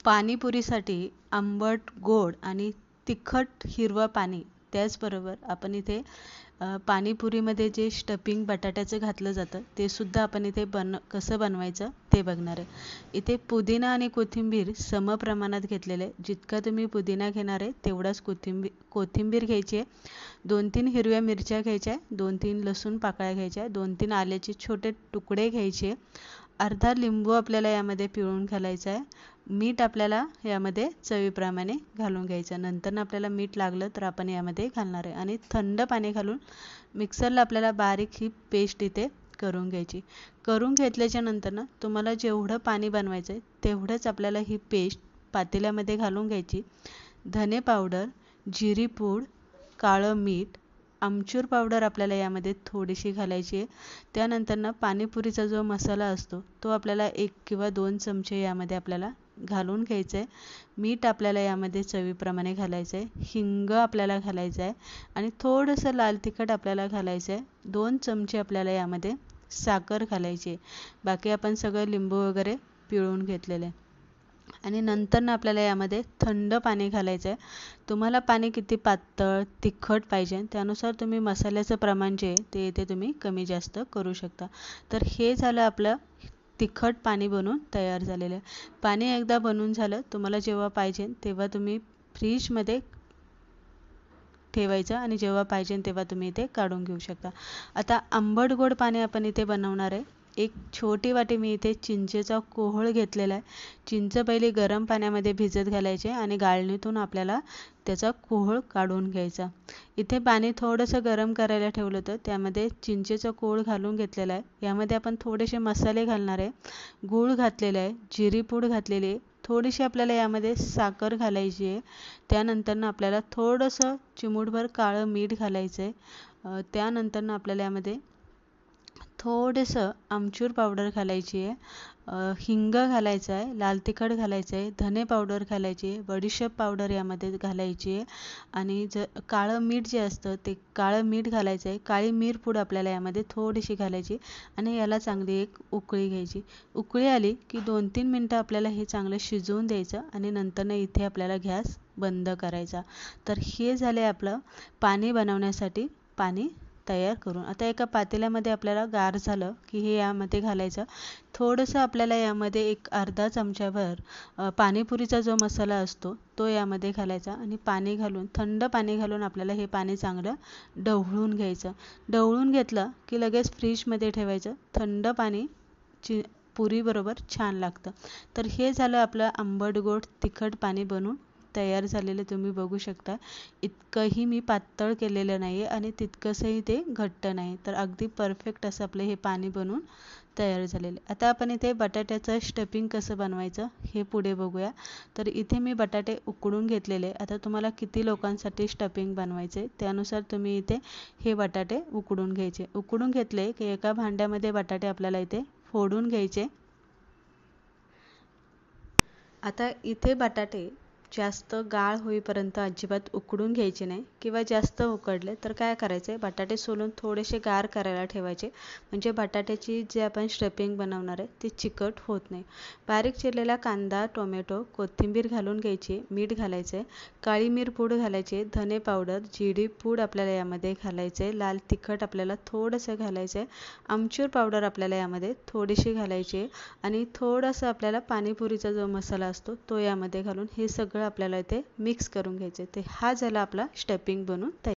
पाणीपुरीसाठी आंबट, गोड आणि तिखट हिरवं पाणी, त्याचबरोबर आपण इथे पाणीपुरीमध्ये जे स्टफिंग बटाट्याचं घातलं जातं ते सुद्धा आपण इथे कसं बनवायचं ते बघणार आहे. इथे पुदिना आणि कोथिंबीर समप्रमाणात घेतलेले आहे. जितका तुम्ही पुदिना घेणार आहे तेवढाच कोथिंबीर घ्यायची आहे. 2-3 हिरव्या मिरच्या घ्यायच्या आहे, 2-3 लसूण पाकळ्या घ्यायच्या आहे, 2-3 आल्याचे छोटे तुकडे घ्यायचे, अर्धा लिंबू आपल्याला यामध्ये पिळून घालायचा आहे. मीठ आपल्याला यामध्ये चवीप्रमाणे घालून घ्यायचं. नंतर आपल्याला मीठ लागलं तर आपण यामध्ये घालणार आहे आणि थंड पाणी घालून मिक्सरला आपल्याला बारीक ही पेस्ट इथे करून घ्यायची. करून घेतल्याच्या नंतर तुम्हाला जेवढं पाणी बनवायचं आहे तेवढंच आपल्याला ही पेस्ट पातेल्यामध्ये घालून घ्यायची. धने पावडर, जिरी पूड, काळं मीठ, आमचूर पावडर आपल्याला यामध्ये थोडीशी घालायची आहे. त्यानंतर पाणीपुरीचा जो मसाला असतो तो आपल्याला 1 किंवा 2 चमचे यामध्ये आपल्याला घालून घ्यायचं आहे. मीठ आपल्याला यामध्ये चवीप्रमाणे घालायचं आहे. हिंग आपल्याला घालायचं आहे आणि थोडंसं लाल तिखट आपल्याला घालायचं आहे. 2 चमचे आपल्याला यामध्ये साखर घालायची आहे. बाकी आपण सगळं लिंबू वगैरे पिळून घेतलेलं आहे. आणि नंतर आपल्याला यामध्ये थंड पाणी घालायचं आहे. तुम्हाला पाणी किती पातळ, तिखट पाहिजे त्यानुसार तुम्ही मसाल्याचं प्रमाण जे आहे ते इथे तुम्ही कमी जास्त करू शकता. तर हे झालं आपलं तिखट पाणी बनवून तयार झालेलं आहे. पाणी एकदा बनवून झालं, तुम्हाला जेव्हा पाहिजे तेव्हा तुम्ही फ्रीजमध्ये ठेवायचं आणि जेव्हा पाहिजे तेव्हा तुम्ही इथे काढून घेऊ शकता. आता आंबट गोड पाणी आपण इथे बनवणार आहे. एक छोटी वाटी मी इथे चिंचेचा कोहळ घेतलेला आहे. चिंच पहिले गरम पाण्यामध्ये भिजत घालायचे आणि गाळणीतून आपल्याला त्याचा कोहळ काढून घ्यायचा. इथे पाणी थोडंसं गरम करायला ठेवलं होतं, त्यामध्ये चिंचेचा कोळ घालून घेतलेला आहे. यामध्ये आपण थोडेसे मसाले घालणार आहे. गूळ घातलेला आहे, जिरी पूड घातलेली आहे, थोडीशी आपल्याला यामध्ये साखर घालायची आहे. त्यानंतर आपल्याला थोडंसं चिमूटभर काळं मीठ घालायचं आहे. त्यानंतर आपल्याला यामध्ये थोडंसं आमचूर पावडर घालायची आहे, हिंग घालायचं आहे, लाल तिखट घालायचं आहे, धने पावडर घालायची आहे, बडीशेप पावडर यामध्ये घालायची आहे आणि काळं मीठ जे असतं ते काळं मीठ घालायचं आहे. काळी मिरपूड आपल्याला यामध्ये थोडीशी घालायची आणि याला चांगली एक उकळी घ्यायची. उकळी आली की 2-3 मिनटं आपल्याला हे चांगलं शिजवून द्यायचं आणि नंतर इथे आपल्याला गॅस बंद करायचा. तर हे झाले आपलं पाणी बनवण्यासाठी पाणी तयार करून. आता एका पातेल्यामध्ये आपल्याला गार झालं की हे यामध्ये घालायचं. थोडंसं आपल्याला यामध्ये एक अर्धा चमच्याभर पाणीपुरीचा जो मसाला असतो तो यामध्ये घालायचा आणि पाणी घालून, थंड पाणी घालून आपल्याला हे पाणी चांगलं ढवळून घ्यायचं. ढवळून घेतलं की लगेच फ्रीजमध्ये ठेवायचं. थंड पाणी पुरीबरोबर छान लागतं. तर हे झालं आपलं आंबट गोड तिखट पाणी बनवून तयार झालेलं तुम्ही बघू शकता. इतकंही मी पातळ केलेलं नाही आहे आणि तितकंसंही ते घट्ट नाही. तर अगदी परफेक्ट असं आपलं हे पाणी बनवून तयार झालेलं आहे. आता आपण इथे बटाट्याचं स्टफिंग कसं बनवायचं हे पुढे बघूया. तर इथे मी बटाटे उकडून घेतलेले. आता तुम्हाला किती लोकांसाठी स्टफिंग बनवायचे त्यानुसार तुम्ही इथे हे बटाटे उकडून घ्यायचे. उकडून घेतले की एका भांड्यामध्ये बटाटे आपल्याला इथे फोडून घ्यायचे. आता इथे बटाटे जास्त गाळ होईपर्यंत अजिबात उकडून घ्यायचे नाही किंवा जास्त उकडले तर काय करायचे, बटाटे सोलून थोडेसे गार करायला ठेवायचे. म्हणजे बटाट्याची जे आपण स्टफिंग बनवणार आहे ते चिकट होत नाही. बारीक चिरलेला कांदा, टोमॅटो, कोथिंबीर घालून घ्यायची, मीठ घालायचे, काळी मिर पूड घालायची, धने पावडर, जिरी पूड आपल्याला यामध्ये घालायचे, लाल तिखट आपल्याला थोडंसं घालायचं, आमचूर पावडर आपल्याला यामध्ये थोडीशी घालायची आणि थोडंसं आपल्याला पाणीपुरीचा जो मसाला असतो तो यामध्ये घालून हे सगळं आपल्याला इथे मिक्स करून घ्यायचे. ते हा झाला आपला स्टफिंग बनवून तयार.